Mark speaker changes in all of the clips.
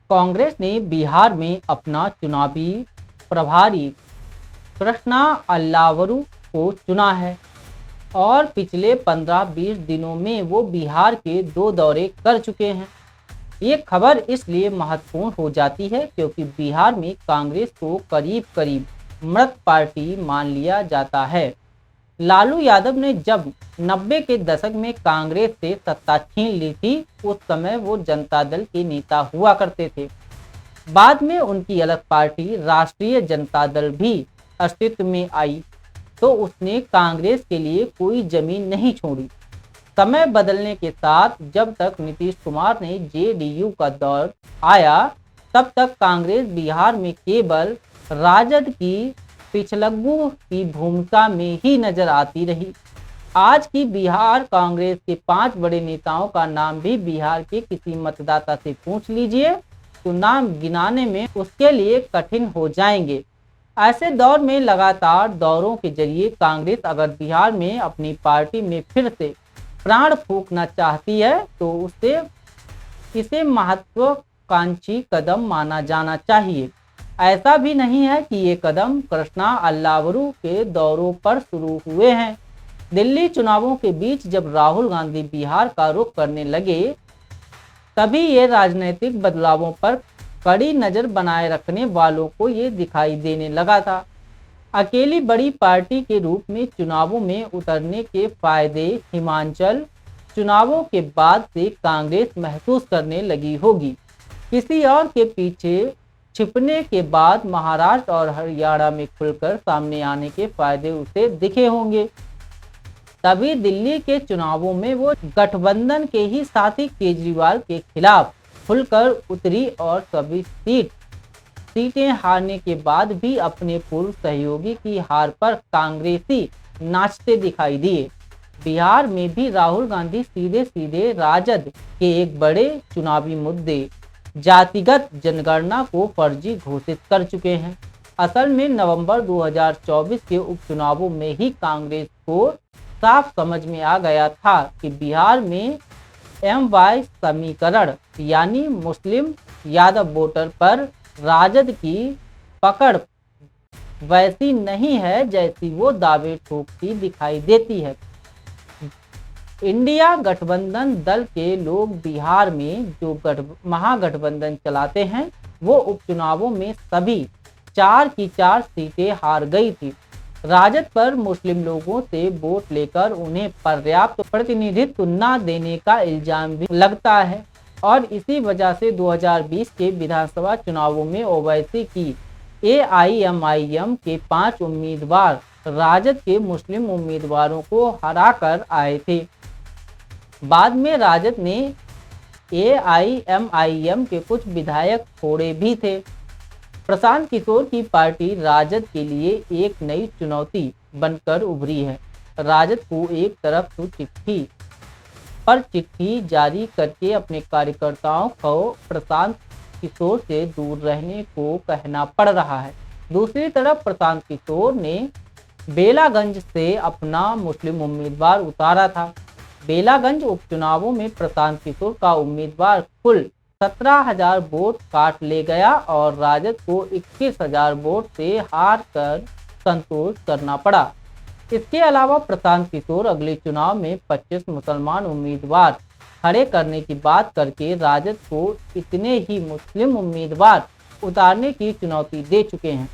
Speaker 1: कांग्रेस ने बिहार में अपना चुनावी प्रभारी कृष्णा अल्लावरू को चुना है और पिछले 15-20 दिनों में वो बिहार के 2 दौरे कर चुके हैं। ये खबर इसलिए महत्वपूर्ण हो जाती है क्योंकि बिहार में कांग्रेस को करीब करीब मृत पार्टी मान लिया जाता है। लालू यादव ने जब 90 के दशक में कांग्रेस से सत्ता छीन ली थी, उस समय वो जनता दल के नेता हुआ करते थे। बाद में उनकी अलग पार्टी राष्ट्रीय जनता दल भी अस्तित्व में आई तो उसने कांग्रेस के लिए कोई जमीन नहीं छोड़ी। समय बदलने के साथ जब तक नीतीश कुमार ने जेडीयू का दौर आया, तब तक कांग्रेस बिहार में केवल राजद की पिछलग्गू की भूमिका में ही नजर आती रही। आज की बिहार कांग्रेस के 5 बड़े नेताओं का नाम भी बिहार के किसी मतदाता से पूछ लीजिए तो नाम गिनाने में उसके लिए कठिन हो जाएंगे। ऐसे दौर में लगातार दौरों के जरिए कांग्रेस अगर बिहार में अपनी पार्टी में फिर से प्राण फूंकना चाहती है तो इसे महत्वाकांक्षी कदम माना जाना चाहिए। ऐसा भी नहीं है कि ये कदम कृष्णा अल्लावरू के दौरों पर शुरू हुए हैं। दिल्ली चुनावों के बीच जब राहुल गांधी बिहार का रुख करने लगे, तभी ये राजनीतिक बदलावों पर कड़ी नजर बनाए रखने वालों को ये दिखाई देने लगा था। अकेली बड़ी पार्टी के रूप में चुनावों में उतरने के फायदे हिमाचल चुनावों के बाद से कांग्रेस महसूस करने लगी होगी। किसी और के पीछे छिपने के बाद महाराष्ट्र और हरियाणा में खुलकर सामने आने के फायदे उसे दिखे होंगे। तभी दिल्ली के चुनावों में वो गठबंधन के ही साथी केजरीवाल के खिलाफ खुलकर उतरी और सभी सीटें हारने के बाद भी अपने पूर्व सहयोगी की हार पर कांग्रेसी नाचते दिखाई दिए। बिहार में भी राहुल गांधी सीधे सीधे राजद के एक बड़े चुनावी मुद्दे जातिगत जनगणना को फर्जी घोषित कर चुके हैं। असल में नवंबर 2024 के उपचुनावों में ही कांग्रेस को साफ समझ में आ गया था कि बिहार में MY समीकरण यानी मुस्लिम यादव वोटर पर राजद की पकड़ वैसी नहीं है जैसी वो दावे ठोकती दिखाई देती है। इंडिया गठबंधन दल के लोग बिहार में जो महागठबंधन चलाते हैं, वो उपचुनावों में सभी 4 की 4 सीटें हार गई थी। राजद पर मुस्लिम लोगों से वोट लेकर उन्हें पर्याप्त प्रतिनिधित्व न देने का इल्जाम भी लगता है और इसी वजह से 2020 के विधानसभा चुनावों में ओवैसी की AIMIM के 5 उम्मीदवार राजद के मुस्लिम उम्मीदवारों को हराकर आए थे। बाद में राजद ने AIMIM के कुछ विधायक छोड़े भी थे। प्रशांत किशोर की पार्टी राजद के लिए एक नई चुनौती बनकर उभरी है। राजद को एक तरफ तो चिट्ठी जारी करके अपने कार्यकर्ताओं को प्रशांत किशोर से दूर रहने को कहना पड़ रहा है। दूसरी तरफ प्रशांत किशोर ने बेलागंज से अपना मुस्लिम उम्मीदवार उतारा था। बेलागंज उपचुनावों में प्रशांत किशोर का उम्मीदवार कुल 17,000 वोट काट ले गया और राजद को 21,000 वोट से हार कर संतोष करना पड़ा। इसके अलावा प्रशांत किशोर अगले चुनाव में 25 मुसलमान उम्मीदवार खड़े करने की बात करके राजद को इतने ही मुस्लिम उम्मीदवार उतारने की चुनौती दे चुके हैं।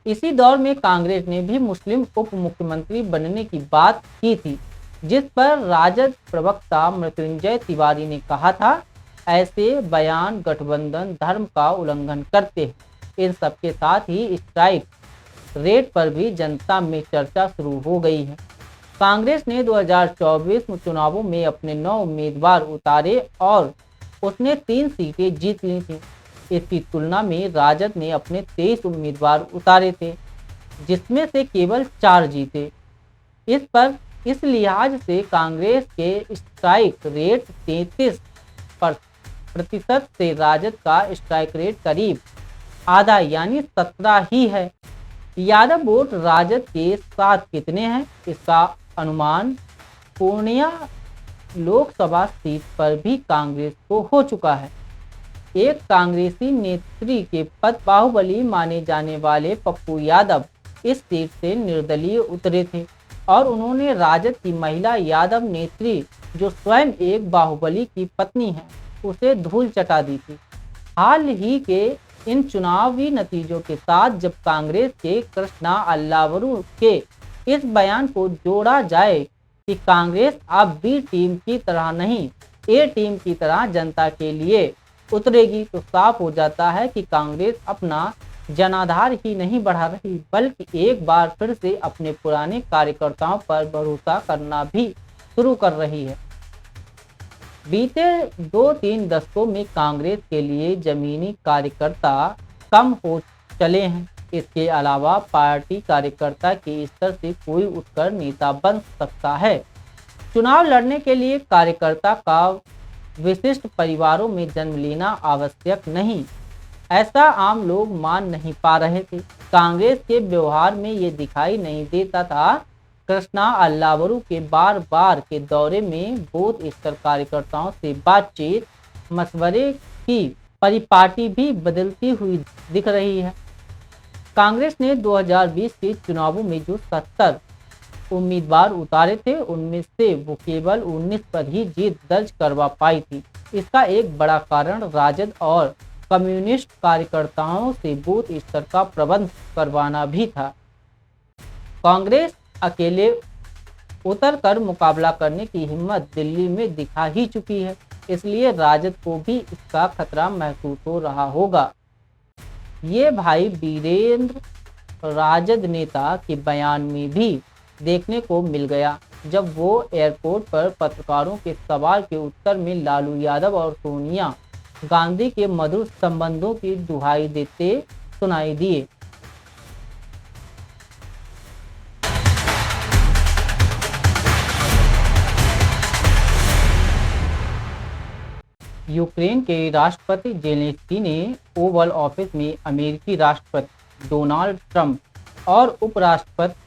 Speaker 1: इसी दौर में कांग्रेस ने भी मुस्लिम उप मुख्यमंत्री बनने की बात की थी, जिस पर राजद प्रवक्ता मृत्युंजय तिवारी ने कहा था, ऐसे बयान गठबंधन धर्म का उल्लंघन करते हैं। इन सबके साथ ही स्ट्राइक रेट पर भी जनता में चर्चा शुरू हो गई है। कांग्रेस ने 2024 चुनावों में अपने 9 उम्मीदवार उतारे और उसने 3 सीटें जीत ली थी। इसकी तुलना में राजद ने अपने 23 उम्मीदवार उतारे थे, जिसमें से केवल 4 जीते। इस लिहाज से कांग्रेस के स्ट्राइक रेट 33% से राजद का स्ट्राइक रेट करीब आधा यानी 17 ही है। यादव वोट राजद के साथ कितने हैं, इसका अनुमान पूर्णिया लोकसभा सीट पर भी कांग्रेस को हो चुका है। एक कांग्रेसी नेत्री के पद बाहुबली माने जाने वाले पप्पू यादव इस सीट से निर्दलीय उतरे थे और उन्होंने राजद की महिला यादव नेत्री जो स्वयं एक बाहुबली की पत्नी है उसे धूल चटा दी थी। हाल ही के इन चुनावी नतीजों के साथ जब कांग्रेस के कृष्णा अल्लावरू के इस बयान को जोड़ा जाए कि कांग्रेस अब बी टीम की तरह नहीं ए टीम की तरह जनता के लिए उतरेगी, तो साफ हो जाता है कि कांग्रेस अपना जनाधार ही नहीं बढ़ा रही बल्कि एक बार फिर से अपने पुराने कार्यकर्ताओं पर भरोसा करना भी शुरू कर रही है। बीते 2-3 दशकों में कांग्रेस के लिए जमीनी कार्यकर्ता कम हो चले हैं। इसके अलावा पार्टी कार्यकर्ता के स्तर से कोई उठकर नेता बन सकता है। चुनाव लड़ने के लिए कार्यकर्ता का विशिष्ट परिवारों में जन्म लेना आवश्यक नहीं, ऐसा आम लोग मान नहीं पा रहे थे। कांग्रेस के व्यवहार में ये दिखाई नहीं देता था। कृष्णा अल्लावरू के बार बार के दौरे में बूथ स्तर कार्यकर्ताओं से बातचीत मशवरे की परिपाटी भी बदलती हुई दिख रही है। कांग्रेस ने 2020 के चुनावों में जो 70 उम्मीदवार उतारे थे उनमें से वो केवल 19 पर ही जीत दर्ज करवा पाई थी। इसका एक बड़ा कारण राजद और कम्युनिस्ट कार्यकर्ताओं से बूथ स्तर का प्रबंध करवाना भी था। कांग्रेस अकेले उतर कर मुकाबला करने की हिम्मत दिल्ली में दिखा ही चुकी है, इसलिए राजद को भी इसका खतरा महसूस हो रहा होगा। ये भाई बीरेंद्र राजद नेता के बयान में भी देखने को मिल गया जब वो एयरपोर्ट पर पत्रकारों के सवाल के उत्तर में लालू यादव और सोनिया गांधी के मधुर संबंधों की दुहाई देते सुनाई दिए। यूक्रेन के राष्ट्रपति जेलेंस्की ने ओवल ऑफिस में अमेरिकी राष्ट्रपति डोनाल्ड ट्रंप और उपराष्ट्रपति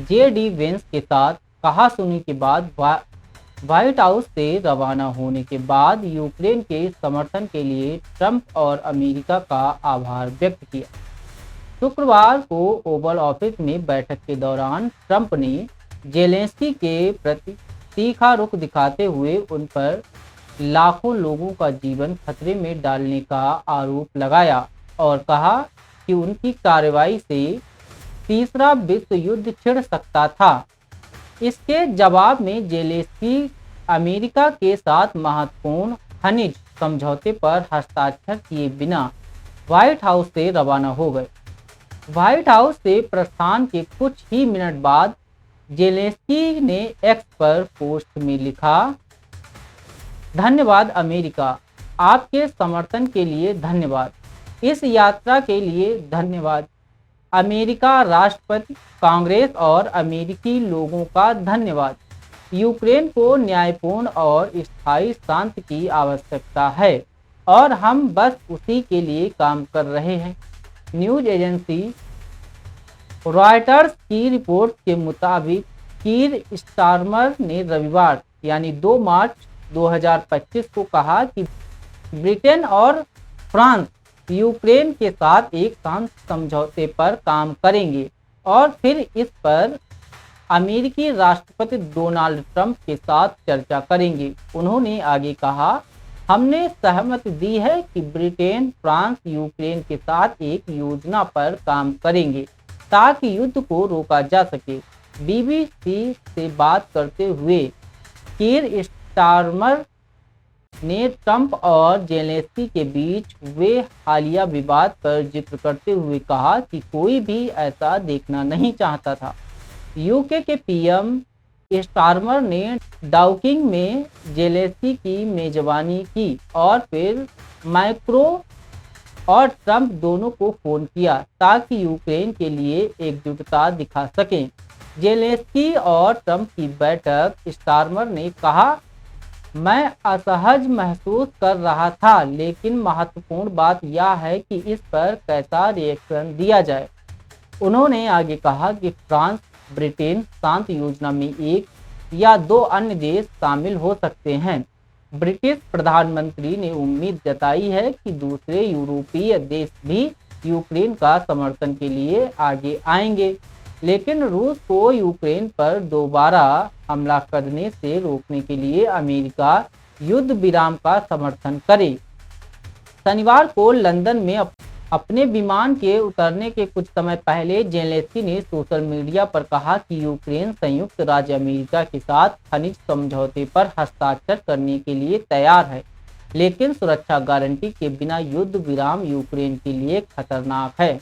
Speaker 1: जेडी वेंस के साथ कहासुनी के बाद व्हाइट हाउस से रवाना होने के बाद यूक्रेन के समर्थन के लिए ट्रंप और अमेरिका का आभार व्यक्त किया। शुक्रवार को ओवल ऑफिस में बैठक के दौरान ट्रंप ने जेलेंस्की के प्रति तीखा रुख दिखाते हुए उन पर लाखों लोगों का जीवन खतरे में डालने का आरोप लगाया और कहा कि उनकी कार्रवाई से तीसरा विश्व युद्ध छिड़ सकता था। इसके जवाब में जेलेंस्की अमेरिका के साथ महत्वपूर्ण खनिज समझौते पर हस्ताक्षर किए बिना व्हाइट हाउस से रवाना हो गए। व्हाइट हाउस से प्रस्थान के कुछ ही मिनट बाद जेलेंस्की ने एक्स पर पोस्ट में लिखा, धन्यवाद अमेरिका, आपके समर्थन के लिए धन्यवाद, इस यात्रा के लिए धन्यवाद। अमेरिका, राष्ट्रपति, कांग्रेस और अमेरिकी लोगों का धन्यवाद। यूक्रेन को न्यायपूर्ण और स्थायी शांति की आवश्यकता है और हम बस उसी के लिए काम कर रहे हैं। न्यूज एजेंसी रॉयटर्स की रिपोर्ट के मुताबिक कीर स्टारमर ने रविवार यानी 2 मार्च 2025 को कहा कि ब्रिटेन और फ्रांस यूक्रेन के साथ एक शांत समझौते पर काम करेंगे और फिर इस पर अमेरिकी राष्ट्रपति डोनाल्ड ट्रंप के साथ चर्चा करेंगे। उन्होंने आगे कहा, हमने सहमति दी है कि ब्रिटेन, फ्रांस यूक्रेन के साथ एक योजना पर काम करेंगे ताकि युद्ध को रोका जा सके। बीबीसी से बात करते हुए कीर स्टारमर ने ट्रंप और जेलेंस्की के बीच हुए हालिया विवाद पर जिक्र करते हुए कहा कि कोई भी ऐसा देखना नहीं चाहता था। यूके के पीएम स्टारमर ने डाउकिंग में जेलेंस्की की मेजबानी की और फिर मैक्रो और ट्रंप दोनों को फोन किया ताकि यूक्रेन के लिए एकजुटता दिखा सकें। जेलेंस्की और ट्रंप की बैठक, स्टारमर ने कहा, मैं असहज महसूस कर रहा था, लेकिन महत्वपूर्ण बात यह है कि इस पर कैसा रिएक्शन दिया जाए। उन्होंने आगे कहा कि फ्रांस, ब्रिटेन शांति योजना में 1 या 2 अन्य देश शामिल हो सकते हैं, ब्रिटिश प्रधानमंत्री ने उम्मीद जताई है कि दूसरे यूरोपीय देश भी यूक्रेन का समर्थन के लिए आगे आएंगे, लेकिन रूस को यूक्रेन पर दोबारा हमला करने से रोकने के लिए अमेरिका युद्ध विराम का समर्थन करे। शनिवार को लंदन में अपने विमान के उतरने के कुछ समय पहले जेलेंस्की ने सोशल मीडिया पर कहा कि यूक्रेन संयुक्त राज्य अमेरिका के साथ खनिज समझौते पर हस्ताक्षर करने के लिए तैयार है, लेकिन सुरक्षा गारंटी के बिना युद्ध विराम यूक्रेन के लिए खतरनाक है।